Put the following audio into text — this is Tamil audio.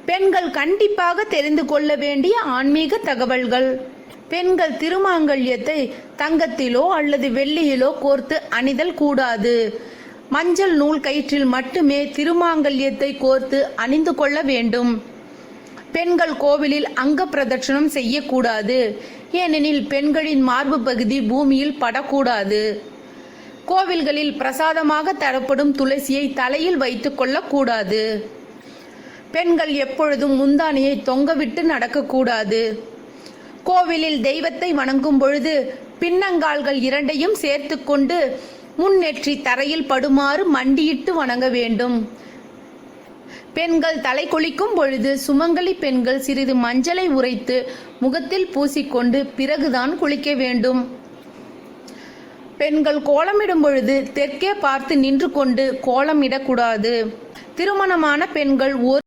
பெண்கள் கண்டிப்பாக தெரிந்து கொள்ள வேண்டிய ஆன்மீக தகவல்கள். பெண்கள் திருமாங்கல்யத்தை தங்கத்திலோ அல்லது வெள்ளியிலோ கோர்த்து அணிதல் கூடாது. மஞ்சள் நூல் கயிற்றில் மட்டுமே திருமாங்கல்யத்தை கோர்த்து அணிந்து கொள்ள வேண்டும். பெண்கள் கோவிலில் அங்க பிரதட்சணம் செய்யக்கூடாது. ஏனெனில் பெண்களின் மார்பு பகுதி பூமியில் படக்கூடாது. கோவில்களில் பிரசாதமாக தரப்படும் துளசியை தலையில் வைத்துக் கொள்ளக்கூடாது. பெண்கள் எப்பொழுதும் முந்தானையை தொங்கவிட்டு நடக்கக்கூடாது. கோவிலில் தெய்வத்தை வணங்கும் பொழுது பின்னங்கால்கள் இரண்டையும் சேர்த்து கொண்டு முன்னெற்றி தரையில் படுமாறு மண்டியிட்டு வணங்க வேண்டும். பெண்கள் தலை குளிக்கும் பொழுது சுமங்கலி பெண்கள் சிறிது மஞ்சளை உரைத்து முகத்தில் பூசிக்கொண்டு பிறகுதான் குளிக்க வேண்டும். பெண்கள் கோலமிடும் பொழுது தெற்கே பார்த்து நின்று கொண்டு கோலமிடக்கூடாது. திருமணமான பெண்கள்